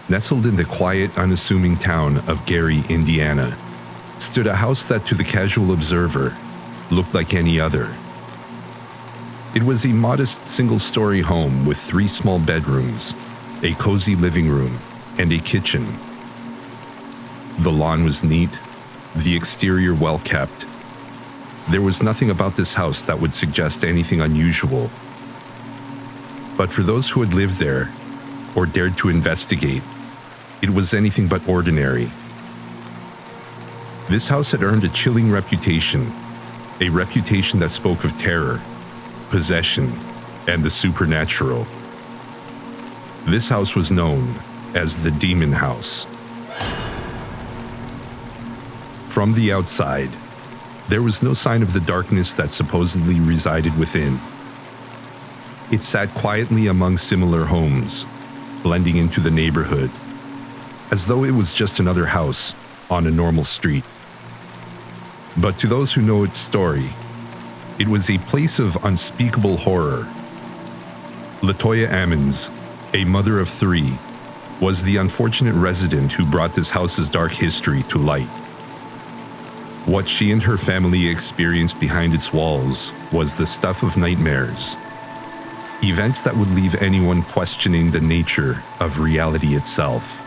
Nestled in the quiet, unassuming town of Gary, Indiana, stood a house that to the casual observer looked like any other. It was a modest single-story home with 3 small bedrooms, a cozy living room, and a kitchen. The lawn was neat, the exterior well-kept. There was nothing about this house that would suggest anything unusual. But for those who had lived there, or dared to investigate, it was anything but ordinary. This house had earned a chilling reputation, a reputation that spoke of terror, possession, and the supernatural. This house was known as the Demon House. From the outside, there was no sign of the darkness that supposedly resided within. It sat quietly among similar homes, blending into the neighborhood, as though it was just another house on a normal street. But to those who know its story, it was a place of unspeakable horror. Latoya Ammons, a mother of 3, was the unfortunate resident who brought this house's dark history to light. What she and her family experienced behind its walls was the stuff of nightmares, events that would leave anyone questioning the nature of reality itself.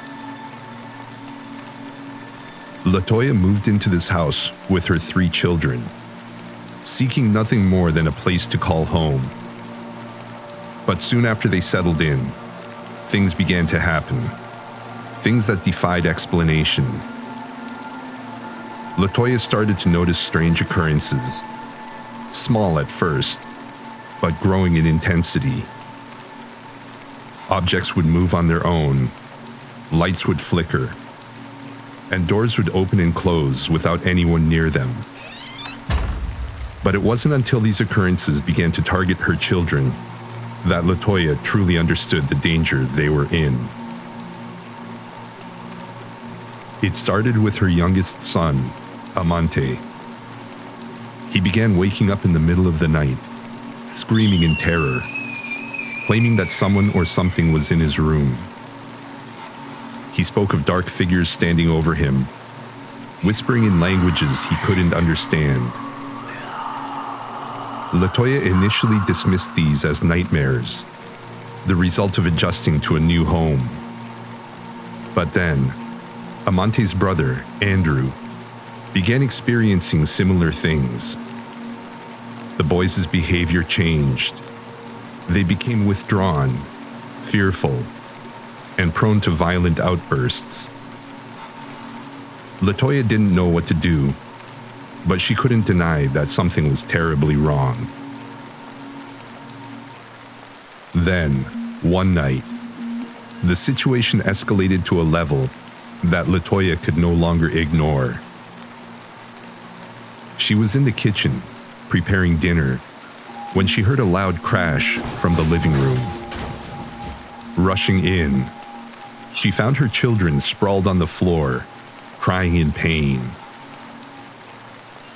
Latoya moved into this house with her 3 children, seeking nothing more than a place to call home. But soon after they settled in, things began to happen, things that defied explanation. Latoya started to notice strange occurrences, small at first, but growing in intensity. Objects would move on their own, lights would flicker, and doors would open and close without anyone near them. But it wasn't until these occurrences began to target her children that Latoya truly understood the danger they were in. It started with her youngest son, Amante. He began waking up in the middle of the night, screaming in terror, claiming that someone or something was in his room. He spoke of dark figures standing over him, whispering in languages he couldn't understand. Latoya initially dismissed these as nightmares, the result of adjusting to a new home. But then, Amante's brother, Andrew, began experiencing similar things. The boys' behavior changed. They became withdrawn, fearful, and prone to violent outbursts. Latoya didn't know what to do, but she couldn't deny that something was terribly wrong. Then, one night, the situation escalated to a level that Latoya could no longer ignore. She was in the kitchen, preparing dinner, when she heard a loud crash from the living room. Rushing in, she found her children sprawled on the floor, crying in pain.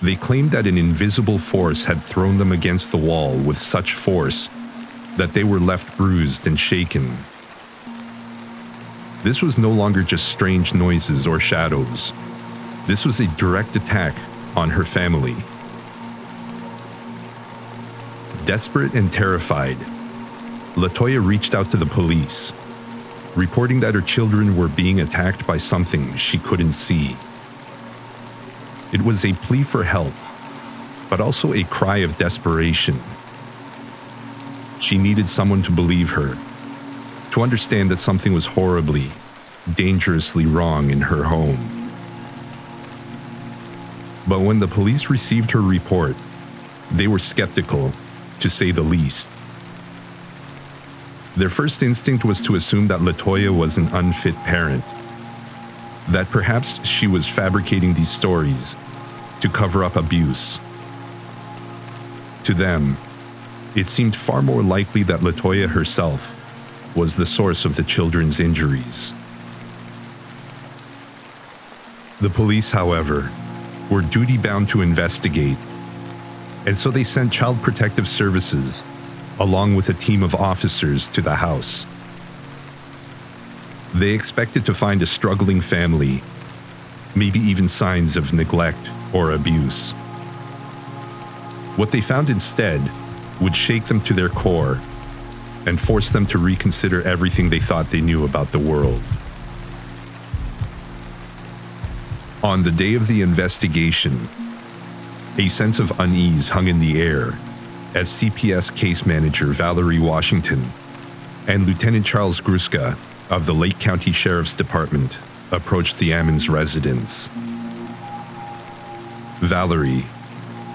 They claimed that an invisible force had thrown them against the wall with such force that they were left bruised and shaken. This was no longer just strange noises or shadows. This was a direct attack on her family. Desperate and terrified, Latoya reached out to the police, reporting that her children were being attacked by something she couldn't see. It was a plea for help, but also a cry of desperation. She needed someone to believe her, to understand that something was horribly, dangerously wrong in her home. But when the police received her report, they were skeptical, to say the least. Their first instinct was to assume that Latoya was an unfit parent, that perhaps she was fabricating these stories to cover up abuse. To them, it seemed far more likely that Latoya herself was the source of the children's injuries. The police, however, were duty-bound to investigate, and so they sent Child Protective Services along with a team of officers to the house. They expected to find a struggling family, maybe even signs of neglect or abuse. What they found instead would shake them to their core and force them to reconsider everything they thought they knew about the world. On the day of the investigation, a sense of unease hung in the air as CPS case manager Valerie Washington and Lieutenant Charles Gruska of the Lake County Sheriff's Department approached the Ammons residence. Valerie,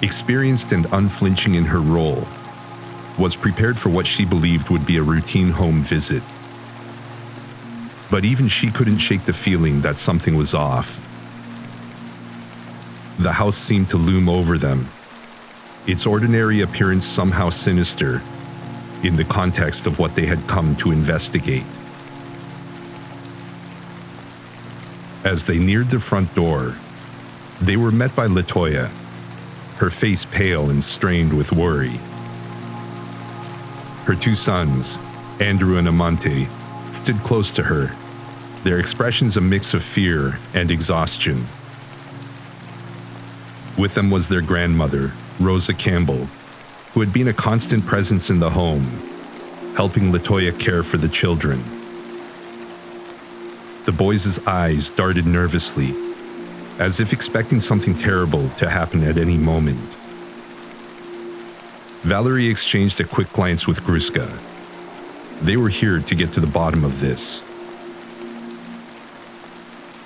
experienced and unflinching in her role, was prepared for what she believed would be a routine home visit. But even she couldn't shake the feeling that something was off. The house seemed to loom over them, its ordinary appearance somehow sinister in the context of what they had come to investigate. As they neared the front door, they were met by Latoya, her face pale and strained with worry. Her two sons, Andrew and Amante, stood close to her, their expressions a mix of fear and exhaustion. With them was their grandmother, Rosa Campbell, who had been a constant presence in the home, helping Latoya care for the children. The boys' eyes darted nervously, as if expecting something terrible to happen at any moment. Valerie exchanged a quick glance with Gruska. They were here to get to the bottom of this.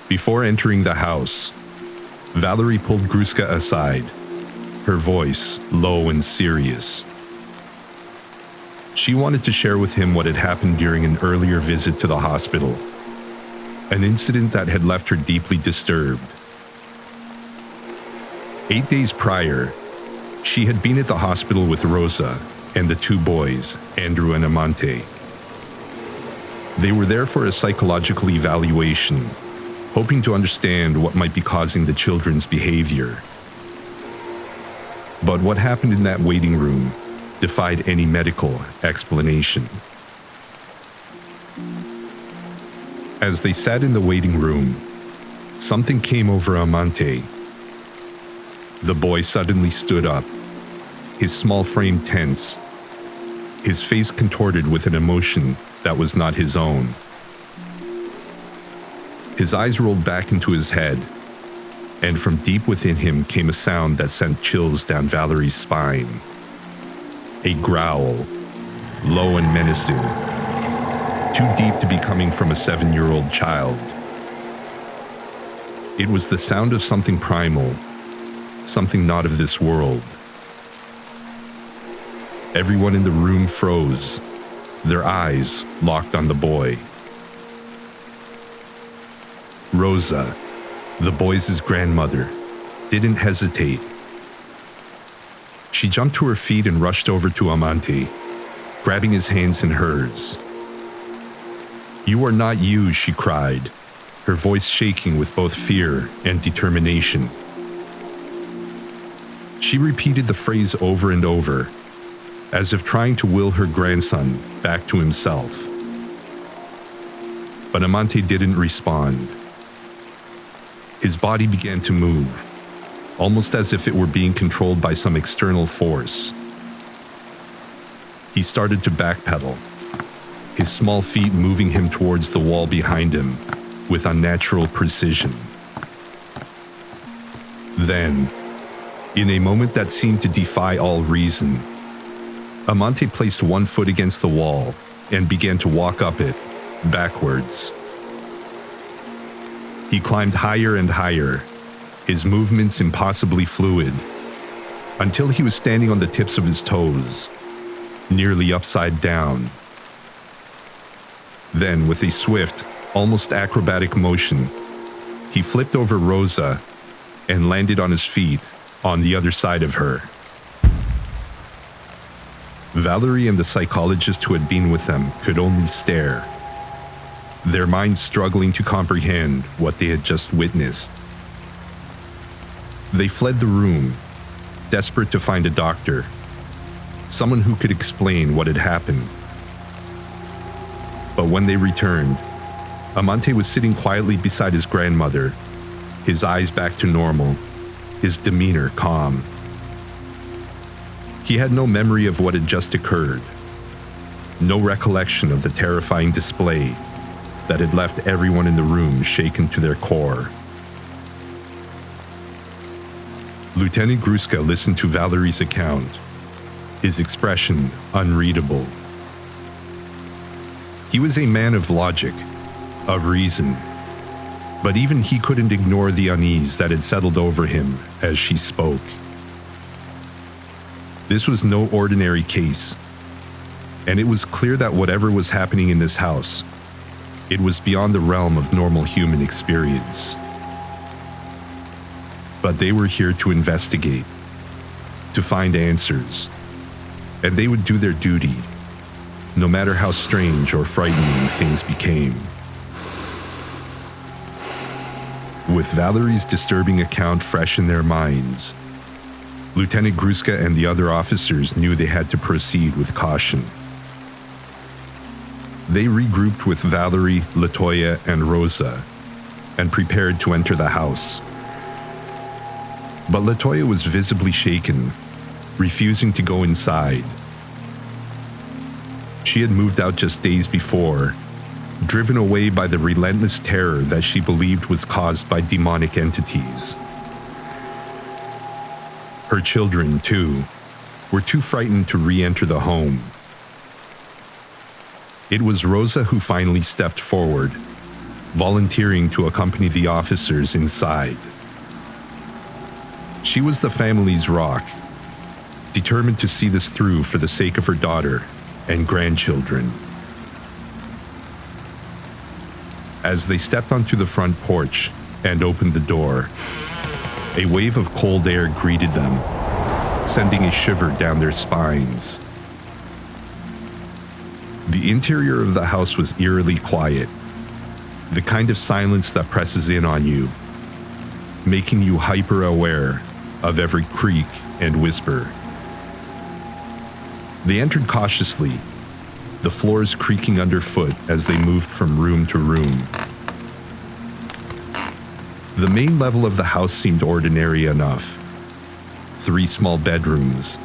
Before entering the house, Valerie pulled Gruska aside, her voice low and serious. She wanted to share with him what had happened during an earlier visit to the hospital, an incident that had left her deeply disturbed. 8 days prior, she had been at the hospital with Rosa and the two boys, Andrew and Amante. They were there for a psychological evaluation, hoping to understand what might be causing the children's behavior. But what happened in that waiting room defied any medical explanation. As they sat in the waiting room, something came over Amante. The boy suddenly stood up, his small frame tense, his face contorted with an emotion that was not his own. His eyes rolled back into his head, and from deep within him came a sound that sent chills down Valerie's spine. A growl, low and menacing, too deep to be coming from a 7-year-old child. It was the sound of something primal, something not of this world. Everyone in the room froze, their eyes locked on the boy. Rosa, the boys' grandmother, didn't hesitate. She jumped to her feet and rushed over to Amante, grabbing his hands in hers. "You are not you," she cried, her voice shaking with both fear and determination. She repeated the phrase over and over, as if trying to will her grandson back to himself. But Amante didn't respond. His body began to move, almost as if it were being controlled by some external force. He started to backpedal, his small feet moving him towards the wall behind him with unnatural precision. Then, in a moment that seemed to defy all reason, Amante placed one foot against the wall and began to walk up it, backwards. He climbed higher and higher, his movements impossibly fluid, until he was standing on the tips of his toes, nearly upside down. Then, with a swift, almost acrobatic motion, he flipped over Rosa and landed on his feet on the other side of her. Valerie and the psychologist who had been with them could only stare, their minds struggling to comprehend what they had just witnessed. They fled the room, desperate to find a doctor, someone who could explain what had happened. But when they returned, Amante was sitting quietly beside his grandmother, his eyes back to normal, his demeanor calm. He had no memory of what had just occurred, no recollection of the terrifying display that had left everyone in the room shaken to their core. Lieutenant Gruska listened to Valerie's account, his expression unreadable. He was a man of logic, of reason, but even he couldn't ignore the unease that had settled over him as she spoke. This was no ordinary case, and it was clear that whatever was happening in this house, it was beyond the realm of normal human experience. But they were here to investigate, to find answers, and they would do their duty, no matter how strange or frightening things became. With Valerie's disturbing account fresh in their minds, Lieutenant Gruska and the other officers knew they had to proceed with caution. They regrouped with Valerie, Latoya, and Rosa, and prepared to enter the house. But Latoya was visibly shaken, refusing to go inside. She had moved out just days before, driven away by the relentless terror that she believed was caused by demonic entities. Her children, too, were too frightened to re-enter the home. It was Rosa who finally stepped forward, volunteering to accompany the officers inside. She was the family's rock, determined to see this through for the sake of her daughter and grandchildren. As they stepped onto the front porch and opened the door, a wave of cold air greeted them, sending a shiver down their spines. The interior of the house was eerily quiet, the kind of silence that presses in on you, making you hyper-aware of every creak and whisper. They entered cautiously, the floors creaking underfoot as they moved from room to room. The main level of the house seemed ordinary enough. 3 small bedrooms,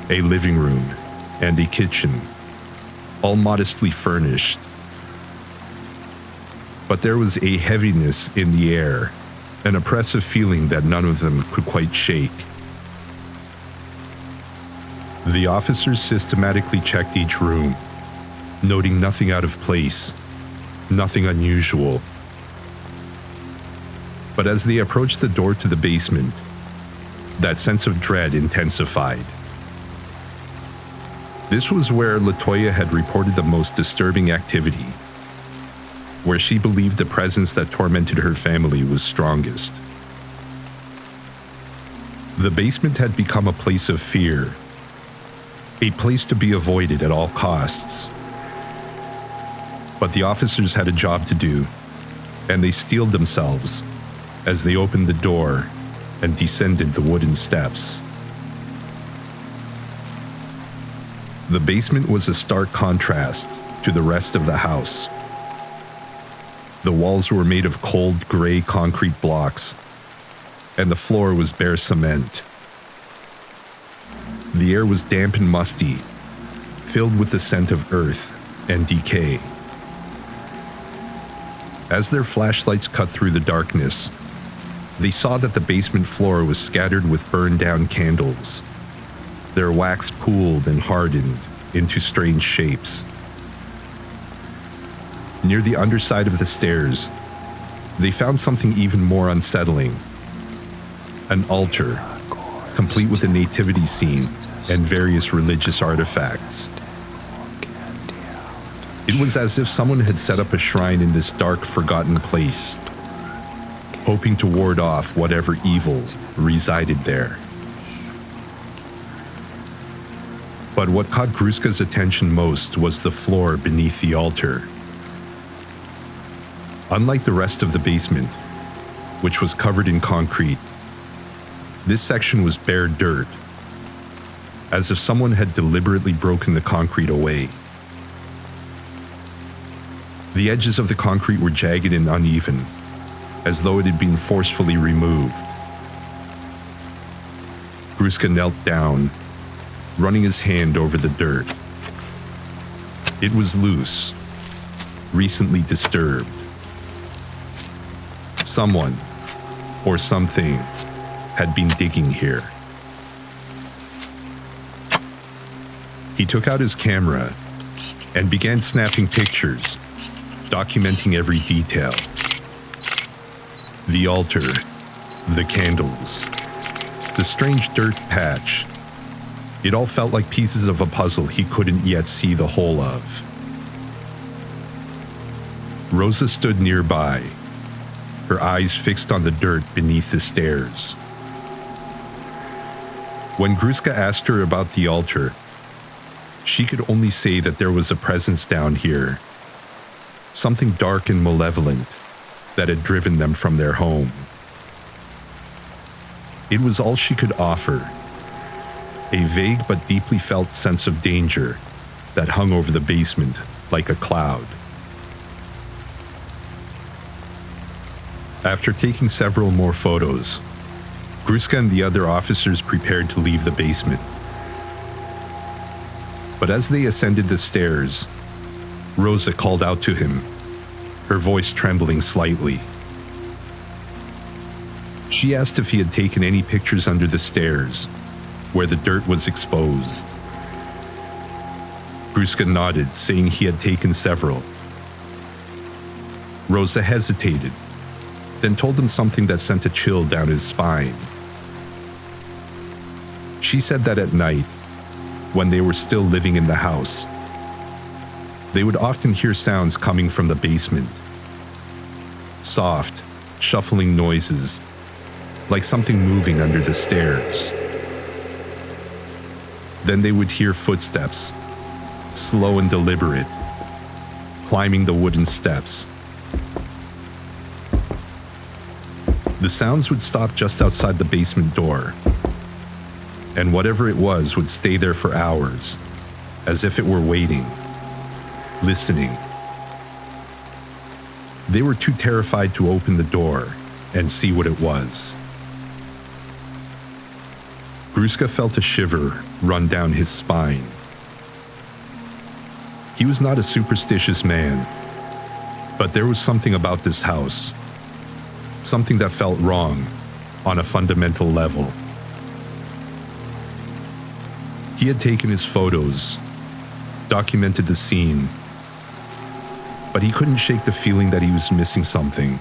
a living room, and a kitchen, all modestly furnished. But there was a heaviness in the air, an oppressive feeling that none of them could quite shake. The officers systematically checked each room, noting nothing out of place, nothing unusual. But as they approached the door to the basement, that sense of dread intensified. This was where Latoya had reported the most disturbing activity, where she believed the presence that tormented her family was strongest. The basement had become a place of fear, a place to be avoided at all costs. But the officers had a job to do, and they steeled themselves as they opened the door and descended the wooden steps. The basement was a stark contrast to the rest of the house. The walls were made of cold gray concrete blocks, and the floor was bare cement. The air was damp and musty, filled with the scent of earth and decay. As their flashlights cut through the darkness, they saw that the basement floor was scattered with burned-down candles, their wax pooled and hardened into strange shapes. Near the underside of the stairs, they found something even more unsettling. An altar, complete with a nativity scene and various religious artifacts. It was as if someone had set up a shrine in this dark, forgotten place, hoping to ward off whatever evil resided there. But what caught Gruska's attention most was the floor beneath the altar. Unlike the rest of the basement, which was covered in concrete, this section was bare dirt, as if someone had deliberately broken the concrete away. The edges of the concrete were jagged and uneven, as though it had been forcefully removed. Gruska knelt down, running his hand over the dirt. It was loose, recently disturbed. Someone, or something, had been digging here. He took out his camera and began snapping pictures, documenting every detail. The altar, the candles, the strange dirt patch. It all felt like pieces of a puzzle he couldn't yet see the whole of. Rosa stood nearby, her eyes fixed on the dirt beneath the stairs. When Gruska asked her about the altar, she could only say that there was a presence down here, something dark and malevolent that had driven them from their home. It was all she could offer, a vague but deeply felt sense of danger that hung over the basement like a cloud. After taking several more photos, Gruska and the other officers prepared to leave the basement. But as they ascended the stairs, Rosa called out to him, her voice trembling slightly. She asked if he had taken any pictures under the stairs, where the dirt was exposed. Gruska nodded, saying he had taken several. Rosa hesitated, then told him something that sent a chill down his spine. She said that at night, when they were still living in the house, they would often hear sounds coming from the basement. Soft, shuffling noises, like something moving under the stairs. Then they would hear footsteps, slow and deliberate, climbing the wooden steps. The sounds would stop just outside the basement door, and whatever it was would stay there for hours, as if it were waiting, listening. They were too terrified to open the door and see what it was. Gruska felt a shiver run down his spine. He was not a superstitious man, but there was something about this house, something that felt wrong on a fundamental level. He had taken his photos, documented the scene, but he couldn't shake the feeling that he was missing something,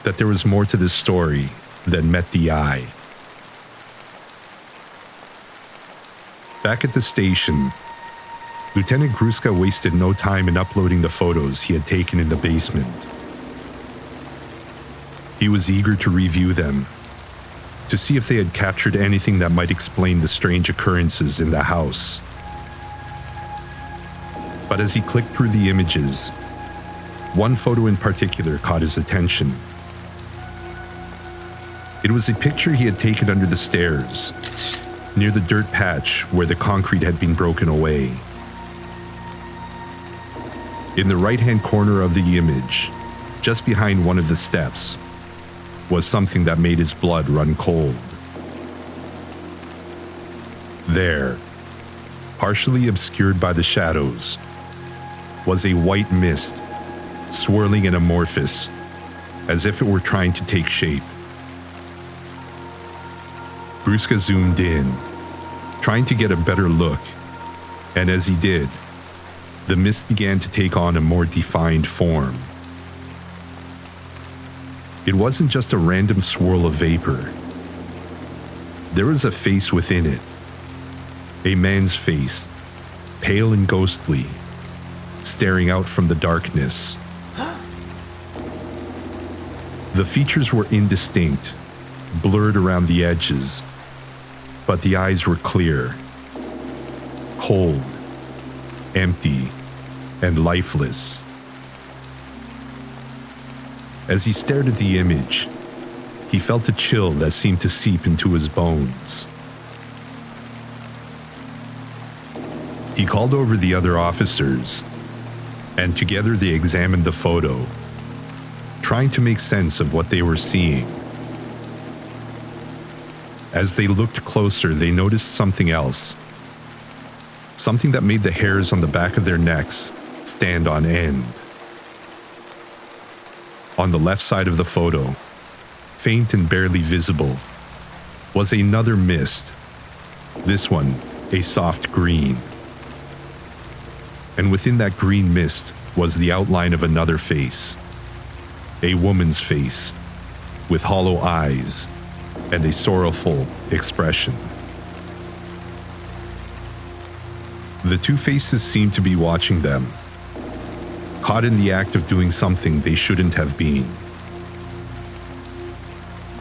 that there was more to this story than met the eye. Back at the station, Lieutenant Gruska wasted no time in uploading the photos he had taken in the basement. He was eager to review them, to see if they had captured anything that might explain the strange occurrences in the house. But as he clicked through the images, one photo in particular caught his attention. It was a picture he had taken under the stairs, near the dirt patch where the concrete had been broken away. In the right-hand corner of the image, just behind one of the steps, was something that made his blood run cold. There, partially obscured by the shadows, was a white mist, swirling and amorphous, as if it were trying to take shape. Gruska zoomed in, trying to get a better look, and as he did, the mist began to take on a more defined form. It wasn't just a random swirl of vapor. There was a face within it, a man's face, pale and ghostly, staring out from the darkness. The features were indistinct, blurred around the edges, but the eyes were clear, cold, empty, and lifeless. As he stared at the image, he felt a chill that seemed to seep into his bones. He called over the other officers, and together they examined the photo, trying to make sense of what they were seeing. As they looked closer, they noticed something else. Something that made the hairs on the back of their necks stand on end. On the left side of the photo, faint and barely visible, was another mist, this one a soft green. And within that green mist was the outline of another face, a woman's face, with hollow eyes and a sorrowful expression. The two faces seemed to be watching them, caught in the act of doing something they shouldn't have been.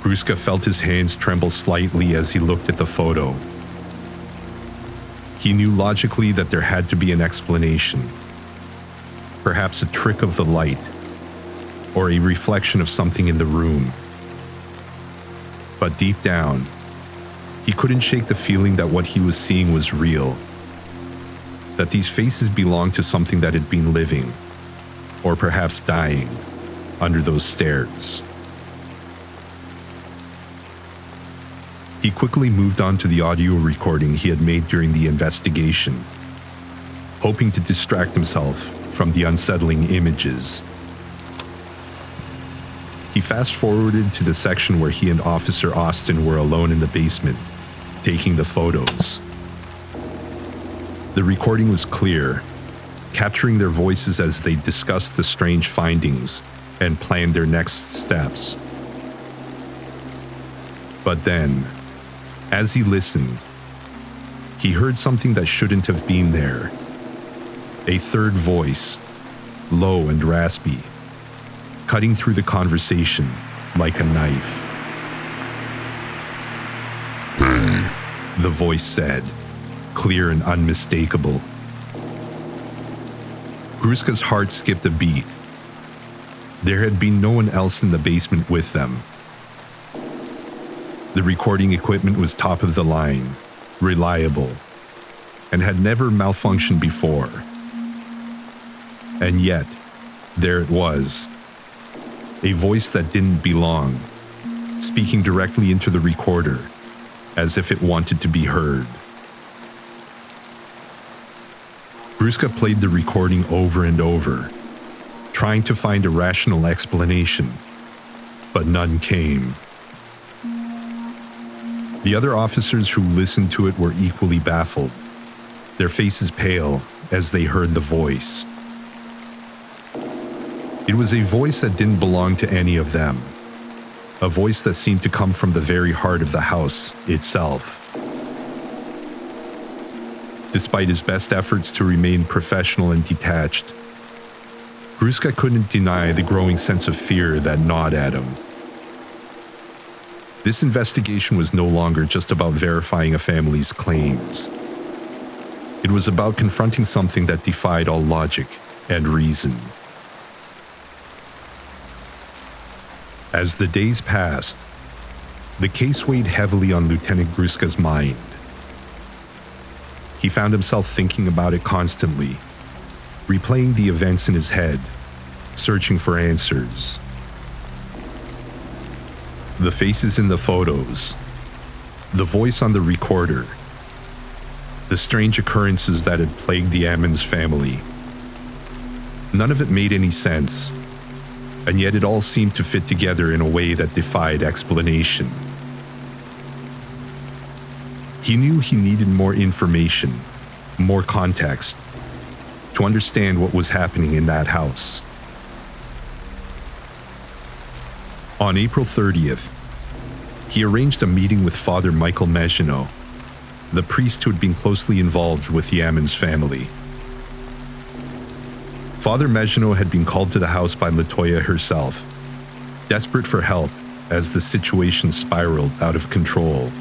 Gruska felt his hands tremble slightly as he looked at the photo. He knew logically that there had to be an explanation, perhaps a trick of the light, or a reflection of something in the room. But deep down, he couldn't shake the feeling that what he was seeing was real, that these faces belonged to something that had been living, or perhaps dying, under those stairs. He quickly moved on to the audio recording he had made during the investigation, hoping to distract himself from the unsettling images. He fast-forwarded to the section where he and Officer Austin were alone in the basement, taking the photos. The recording was clear, capturing their voices as they discussed the strange findings and planned their next steps. But then, as he listened, he heard something that shouldn't have been there. A third voice, low and raspy, cutting through the conversation like a knife. "Hey," the voice said, clear and unmistakable. Gruska's heart skipped a beat. There had been no one else in the basement with them. The recording equipment was top of the line, reliable, and had never malfunctioned before. And yet, there it was, a voice that didn't belong, speaking directly into the recorder, as if it wanted to be heard. Gruska played the recording over and over, trying to find a rational explanation, but none came. The other officers who listened to it were equally baffled, their faces pale as they heard the voice. It was a voice that didn't belong to any of them, a voice that seemed to come from the very heart of the house itself. Despite his best efforts to remain professional and detached, Gruska couldn't deny the growing sense of fear that gnawed at him. This investigation was no longer just about verifying a family's claims. It was about confronting something that defied all logic and reason. As the days passed, the case weighed heavily on Lieutenant Gruska's mind. He found himself thinking about it constantly, replaying the events in his head, searching for answers. The faces in the photos, the voice on the recorder, the strange occurrences that had plagued the Ammons family. None of it made any sense, and yet it all seemed to fit together in a way that defied explanation. He knew he needed more information, more context, to understand what was happening in that house. On April 30th, he arranged a meeting with Father Michael Maginot, the priest who had been closely involved with the Ammons family. Father Maginot had been called to the house by Latoya herself, desperate for help as the situation spiraled out of control.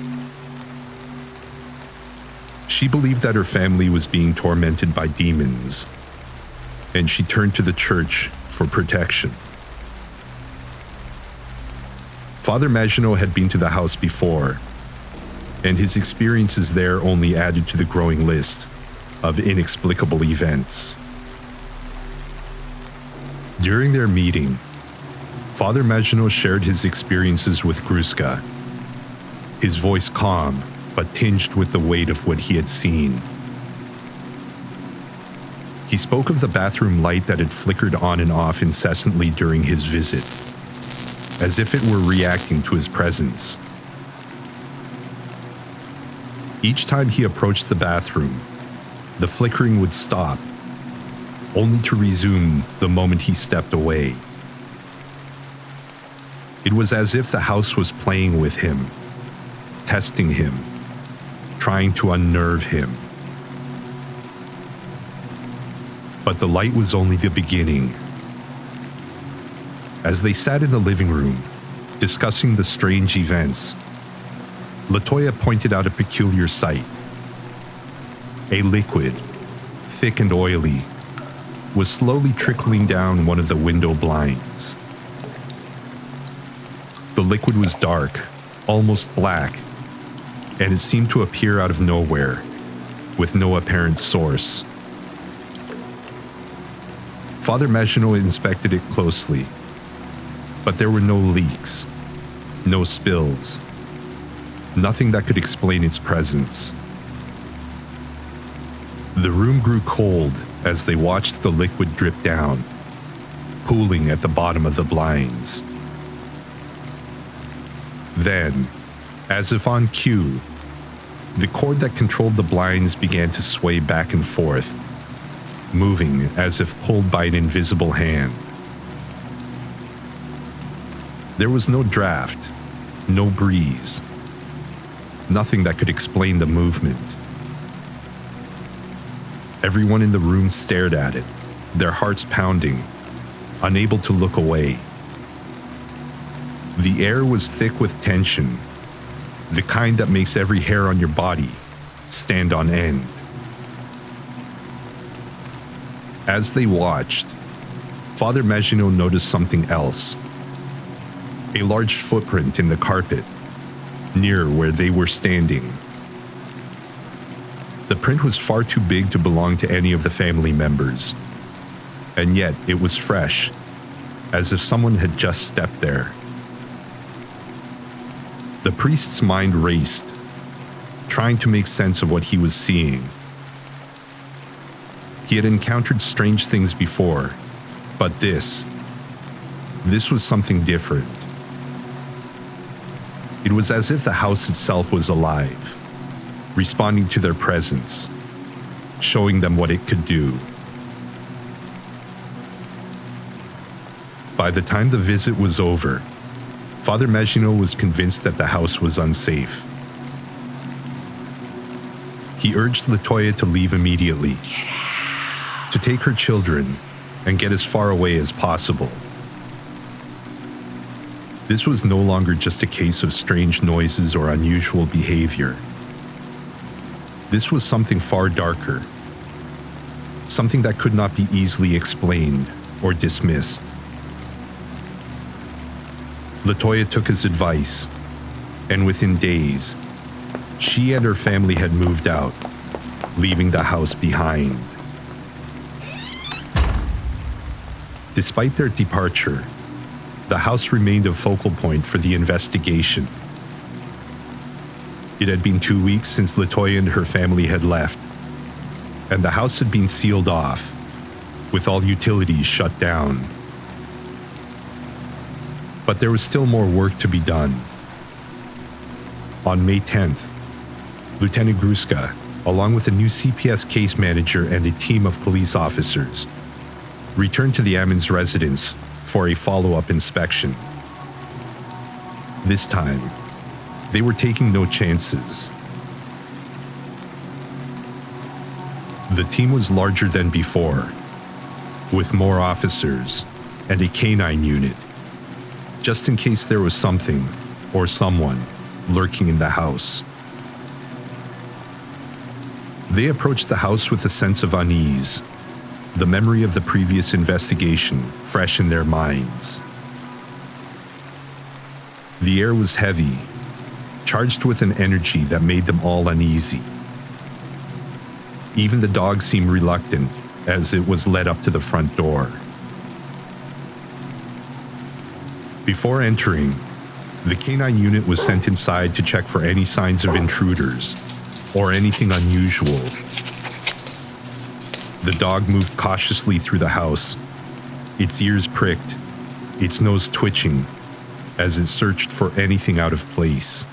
She believed that her family was being tormented by demons, and she turned to the church for protection. Father Maginot had been to the house before, and his experiences there only added to the growing list of inexplicable events. During their meeting, Father Maginot shared his experiences with Gruska, his voice calm but tinged with the weight of what he had seen. He spoke of the bathroom light that had flickered on and off incessantly during his visit, as if it were reacting to his presence. Each time he approached the bathroom, the flickering would stop, only to resume the moment he stepped away. It was as if the house was playing with him, testing him, trying to unnerve him. But the light was only the beginning. As they sat in the living room, discussing the strange events, Latoya pointed out a peculiar sight. A liquid, thick and oily, was slowly trickling down one of the window blinds. The liquid was dark, almost black, and it seemed to appear out of nowhere, with no apparent source. Father Maginot inspected it closely, but there were no leaks, no spills, nothing that could explain its presence. The room grew cold as they watched the liquid drip down, pooling at the bottom of the blinds. Then, as if on cue, the cord that controlled the blinds began to sway back and forth, moving as if pulled by an invisible hand. There was no draft, no breeze, nothing that could explain the movement. Everyone in the room stared at it, their hearts pounding, unable to look away. The air was thick with tension, the kind that makes every hair on your body stand on end. As they watched, Father Maginot noticed something else. A large footprint in the carpet, near where they were standing. The print was far too big to belong to any of the family members, and yet it was fresh, as if someone had just stepped there. The priest's mind raced, trying to make sense of what he was seeing. He had encountered strange things before, but this was something different. It was as if the house itself was alive, responding to their presence, showing them what it could do. By the time the visit was over, Father Maginot was convinced that the house was unsafe. He urged Latoya to leave immediately, to take her children and get as far away as possible. This was no longer just a case of strange noises or unusual behavior. This was something far darker, something that could not be easily explained or dismissed. Latoya took his advice, and within days, she and her family had moved out, leaving the house behind. Despite their departure, the house remained a focal point for the investigation. It had been 2 weeks since Latoya and her family had left, and the house had been sealed off, with all utilities shut down. But there was still more work to be done. On May 10th, Lieutenant Gruska, along with a new CPS case manager and a team of police officers, returned to the Ammon's residence for a follow-up inspection. This time, they were taking no chances. The team was larger than before, with more officers and a canine unit, just in case there was something or someone lurking in the house. They approached the house with a sense of unease, the memory of the previous investigation fresh in their minds. The air was heavy, charged with an energy that made them all uneasy. Even the dog seemed reluctant as it was led up to the front door. Before entering, the canine unit was sent inside to check for any signs of intruders or anything unusual. The dog moved cautiously through the house, its ears pricked, its nose twitching as it searched for anything out of place.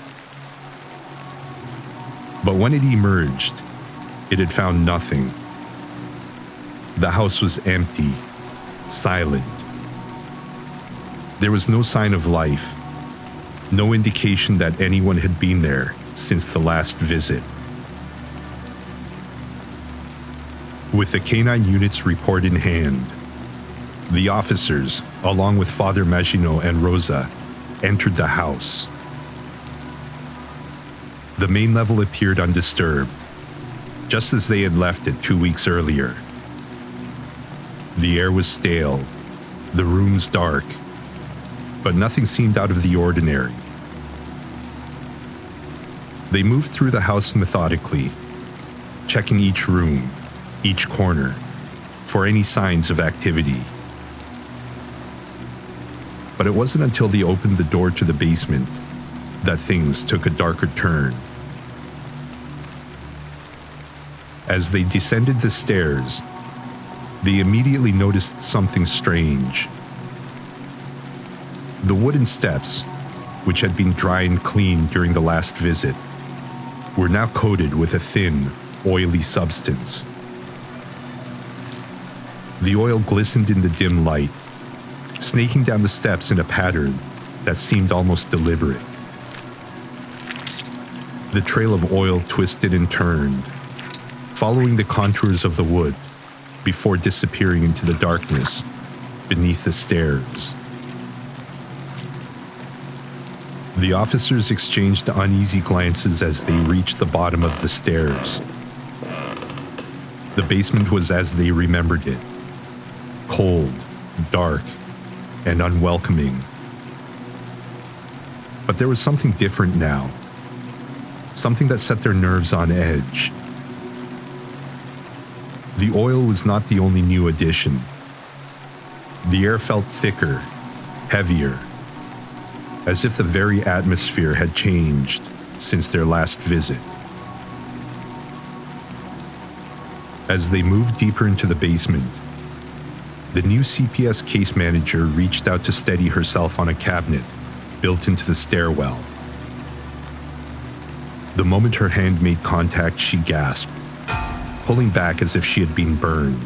But when it emerged, it had found nothing. The house was empty, silent. There was no sign of life, no indication that anyone had been there since the last visit. With the canine unit's report in hand, the officers, along with Father Maginot and Rosa, entered the house. The main level appeared undisturbed, just as they had left it 2 weeks earlier. The air was stale, the rooms dark, but nothing seemed out of the ordinary. They moved through the house methodically, checking each room, each corner, for any signs of activity. But it wasn't until they opened the door to the basement that things took a darker turn. As they descended the stairs, they immediately noticed something strange. The wooden steps, which had been dry and clean during the last visit, were now coated with a thin, oily substance. The oil glistened in the dim light, snaking down the steps in a pattern that seemed almost deliberate. The trail of oil twisted and turned, following the contours of the wood before disappearing into the darkness beneath the stairs. The officers exchanged uneasy glances as they reached the bottom of the stairs. The basement was as they remembered it, cold, dark, and unwelcoming. But there was something different now, something that set their nerves on edge. The oil was not the only new addition. The air felt thicker, heavier, as if the very atmosphere had changed since their last visit. As they moved deeper into the basement, the new CPS case manager reached out to steady herself on a cabinet built into the stairwell. The moment her hand made contact, she gasped, pulling back as if she had been burned.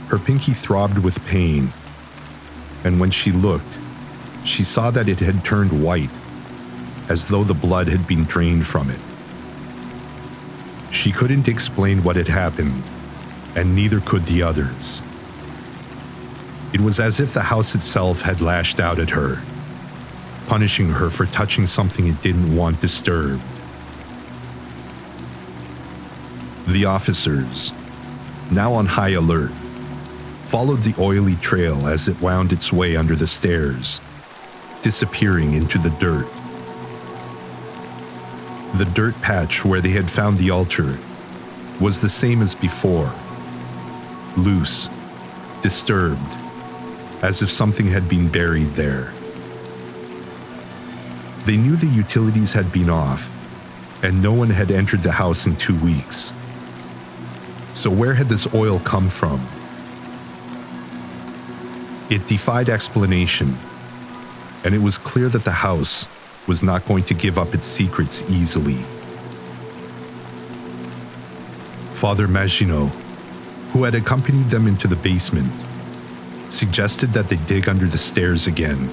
Her pinky throbbed with pain, and when she looked, she saw that it had turned white, as though the blood had been drained from it. She couldn't explain what had happened, and neither could the others. It was as if the house itself had lashed out at her, punishing her for touching something it didn't want disturbed. The officers, now on high alert, followed the oily trail as it wound its way under the stairs, disappearing into the dirt. The dirt patch where they had found the altar was the same as before, loose, disturbed, as if something had been buried there. They knew the utilities had been off, and no one had entered the house in 2 weeks. So where had this oil come from? It defied explanation, and it was clear that the house was not going to give up its secrets easily. Father Maginot, who had accompanied them into the basement, suggested that they dig under the stairs again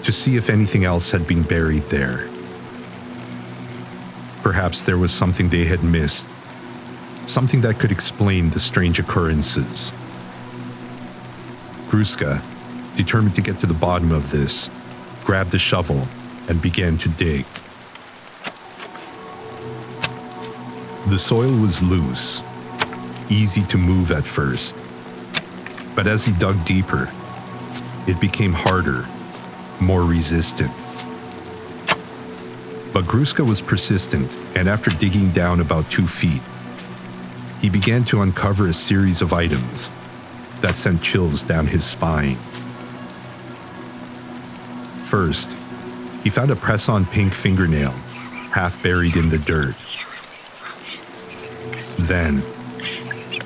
to see if anything else had been buried there. Perhaps there was something they had missed, something that could explain the strange occurrences. Gruska, determined to get to the bottom of this, grabbed a shovel and began to dig. The soil was loose, easy to move at first, but as he dug deeper, it became harder, more resistant. But Gruska was persistent, and after digging down about 2 feet, he began to uncover a series of items that sent chills down his spine. First, he found a press-on pink fingernail, half buried in the dirt. Then,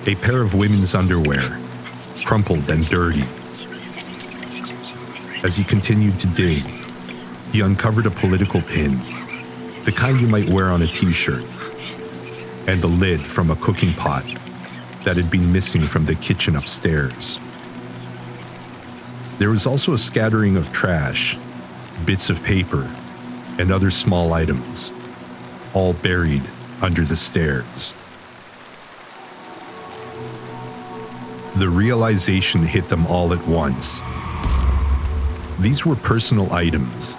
a pair of women's underwear, crumpled and dirty. As he continued to dig, he uncovered a political pin, the kind you might wear on a t-shirt, and the lid from a cooking pot that had been missing from the kitchen upstairs. There was also a scattering of trash, bits of paper, and other small items, all buried under the stairs. The realization hit them all at once. These were personal items,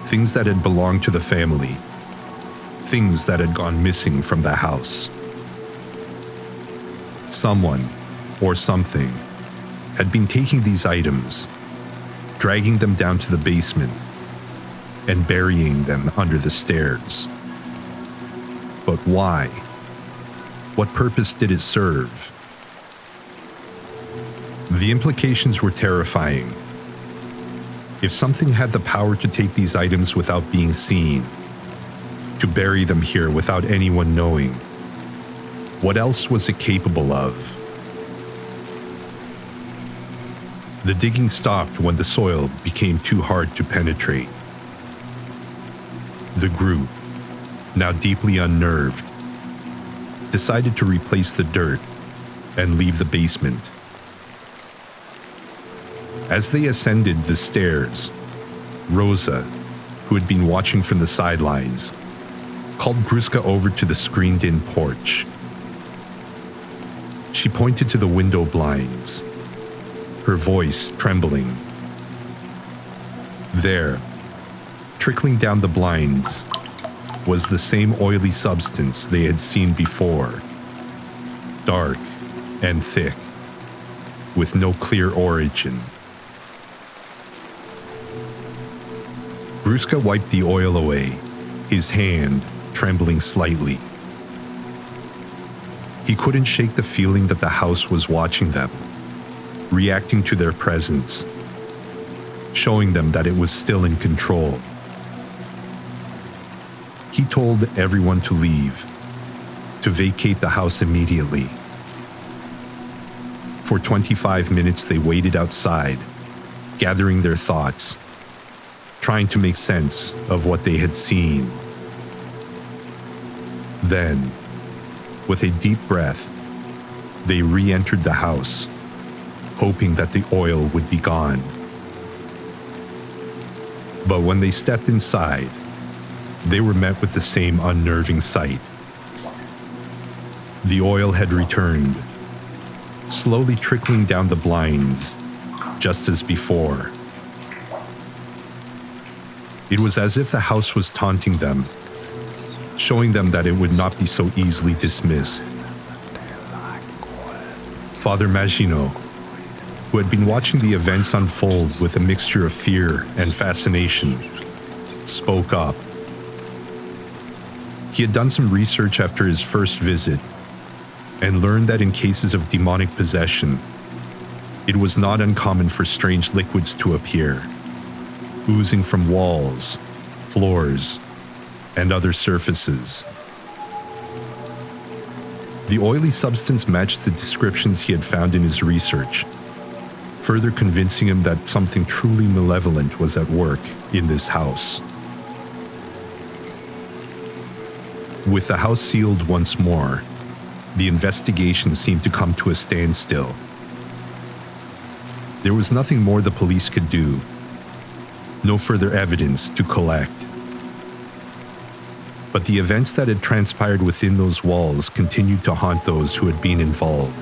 things that had belonged to the family, things that had gone missing from the house. Someone, or something, had been taking these items, dragging them down to the basement, and burying them under the stairs. But why? What purpose did it serve? The implications were terrifying. If something had the power to take these items without being seen, to bury them here without anyone knowing, what else was it capable of? The digging stopped when the soil became too hard to penetrate. The group, now deeply unnerved, decided to replace the dirt and leave the basement. As they ascended the stairs, Rosa, who had been watching from the sidelines, called Gruska over to the screened-in porch. She pointed to the window blinds, her voice trembling. There, trickling down the blinds, was the same oily substance they had seen before, dark and thick, with no clear origin. Gruska wiped the oil away, his hand trembling slightly. He couldn't shake the feeling that the house was watching them, reacting to their presence, showing them that it was still in control. He told everyone to leave, to vacate the house immediately. For 25 minutes they waited outside, gathering their thoughts, trying to make sense of what they had seen. Then, with a deep breath, they re-entered the house, hoping that the oil would be gone. But when they stepped inside, they were met with the same unnerving sight. The oil had returned, slowly trickling down the blinds, just as before. It was as if the house was taunting them, showing them that it would not be so easily dismissed. Father Maginot, who had been watching the events unfold with a mixture of fear and fascination, spoke up. He had done some research after his first visit and learned that in cases of demonic possession, it was not uncommon for strange liquids to appear, oozing from walls, floors, and other surfaces. The oily substance matched the descriptions he had found in his research, further convincing him that something truly malevolent was at work in this house. With the house sealed once more, the investigation seemed to come to a standstill. There was nothing more the police could do, no further evidence to collect. But the events that had transpired within those walls continued to haunt those who had been involved.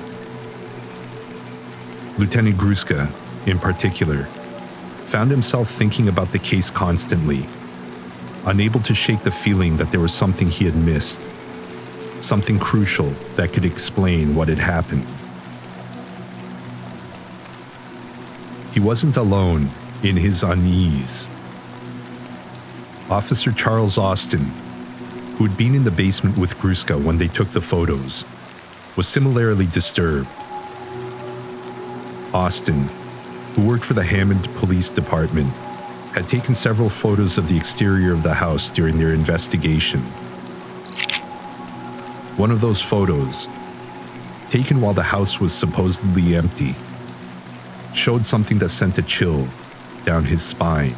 Lieutenant Gruska, in particular, found himself thinking about the case constantly, unable to shake the feeling that there was something he had missed, something crucial that could explain what had happened. He wasn't alone in his unease. Officer Charles Austin, who had been in the basement with Gruska when they took the photos, was similarly disturbed. Austin, who worked for the Hammond Police Department, had taken several photos of the exterior of the house during their investigation. One of those photos, taken while the house was supposedly empty, showed something that sent a chill down his spine.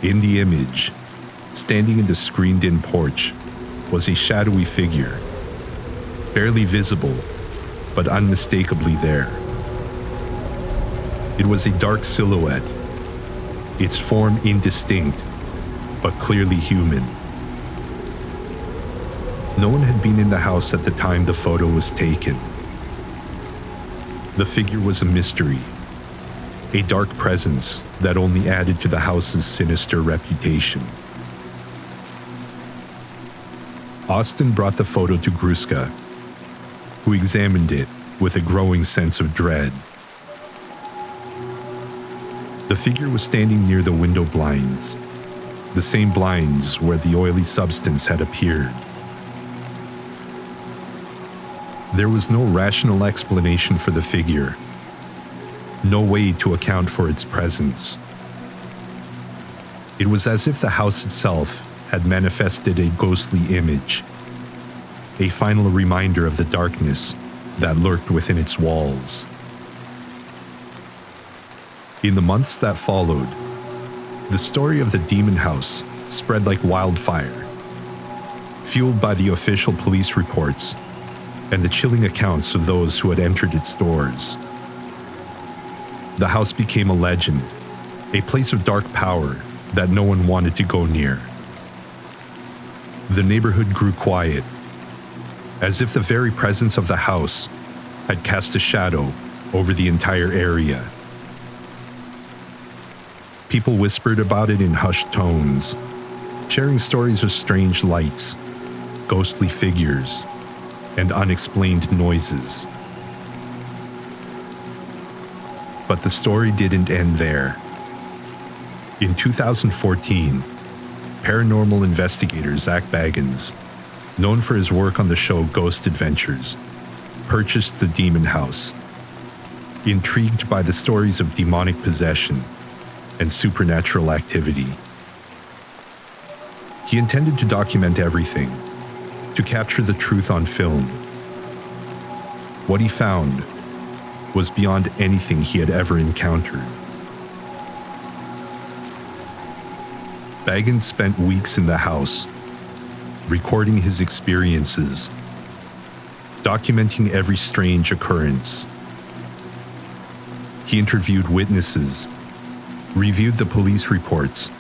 In the image, standing in the screened-in porch, was a shadowy figure, barely visible, but unmistakably there. It was a dark silhouette, its form indistinct, but clearly human. No one had been in the house at the time the photo was taken. The figure was a mystery, a dark presence that only added to the house's sinister reputation. Austin brought the photo to Gruska, who examined it with a growing sense of dread. The figure was standing near the window blinds, the same blinds where the oily substance had appeared. There was no rational explanation for the figure, no way to account for its presence. It was as if the house itself had manifested a ghostly image, a final reminder of the darkness that lurked within its walls. In the months that followed, the story of the demon house spread like wildfire, fueled by the official police reports and the chilling accounts of those who had entered its doors. The house became a legend, a place of dark power that no one wanted to go near. The neighborhood grew quiet, as if the very presence of the house had cast a shadow over the entire area. People whispered about it in hushed tones, sharing stories of strange lights, ghostly figures, and unexplained noises. But the story didn't end there. In 2014, paranormal investigator Zach Baggins, known for his work on the show Ghost Adventures, purchased the Demon House, intrigued by the stories of demonic possession and supernatural activity. He intended to document everything, to capture the truth on film. What he found was beyond anything he had ever encountered. Baggins spent weeks in the house, recording his experiences, documenting every strange occurrence. He interviewed witnesses, reviewed the police reports,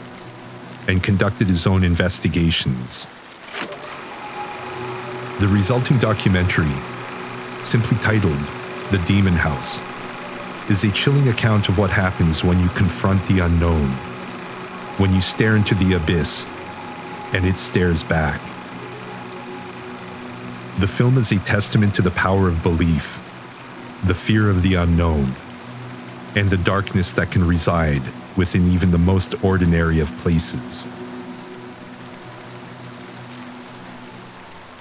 and conducted his own investigations. The resulting documentary, simply titled The Demon House, is a chilling account of what happens when you confront the unknown, when you stare into the abyss and it stares back. The film is a testament to the power of belief, the fear of the unknown, and the darkness that can reside within even the most ordinary of places.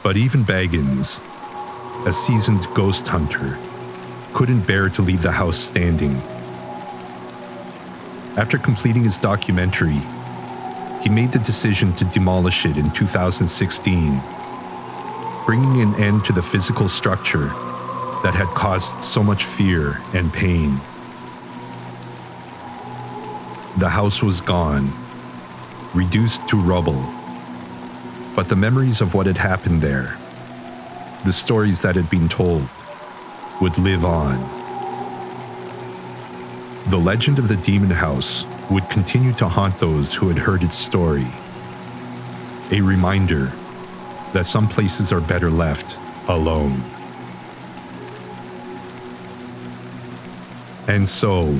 But even Baggins, a seasoned ghost hunter, couldn't bear to leave the house standing. After completing his documentary, he made the decision to demolish it in 2016, bringing an end to the physical structure that had caused so much fear and pain. The house was gone, reduced to rubble, but the memories of what had happened there, the stories that had been told, would live on. The legend of the Demon House would continue to haunt those who had heard its story, a reminder that some places are better left alone. And so,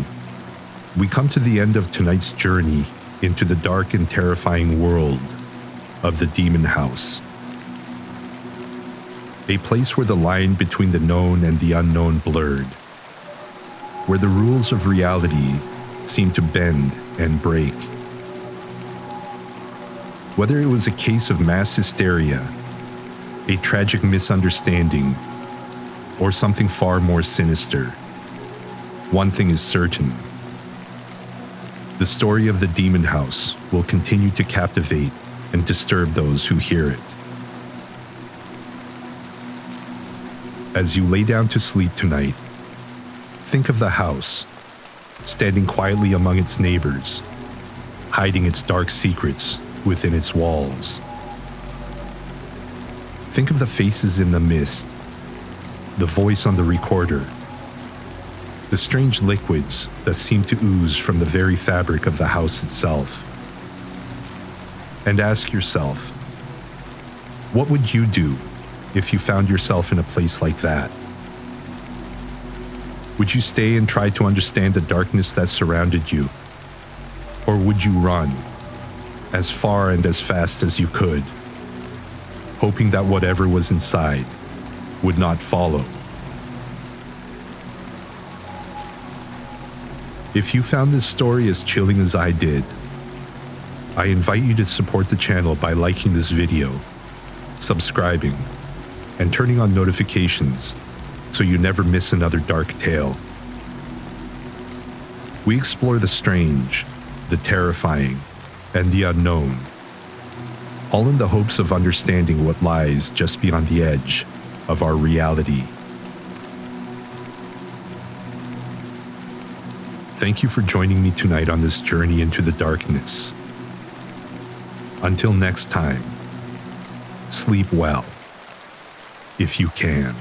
we come to the end of tonight's journey into the dark and terrifying world of the Demon House. A place where the line between the known and the unknown blurred, where the rules of reality seemed to bend and break. Whether it was a case of mass hysteria, a tragic misunderstanding, or something far more sinister, one thing is certain: The story of the demon house will continue to captivate and disturb those who hear it. As you lay down to sleep tonight, think of the house, standing quietly among its neighbors, hiding its dark secrets within its walls. Think of the faces in the mist, the voice on the recorder, the strange liquids that seem to ooze from the very fabric of the house itself. And ask yourself, what would you do if you found yourself in a place like that? Would you stay and try to understand the darkness that surrounded you? Or would you run as far and as fast as you could, hoping that whatever was inside would not follow? If you found this story as chilling as I did, I invite you to support the channel by liking this video, subscribing, and turning on notifications so you never miss another dark tale. We explore the strange, the terrifying, and the unknown, all in the hopes of understanding what lies just beyond the edge of our reality. Thank you for joining me tonight on this journey into the darkness. Until next time, sleep well, if you can.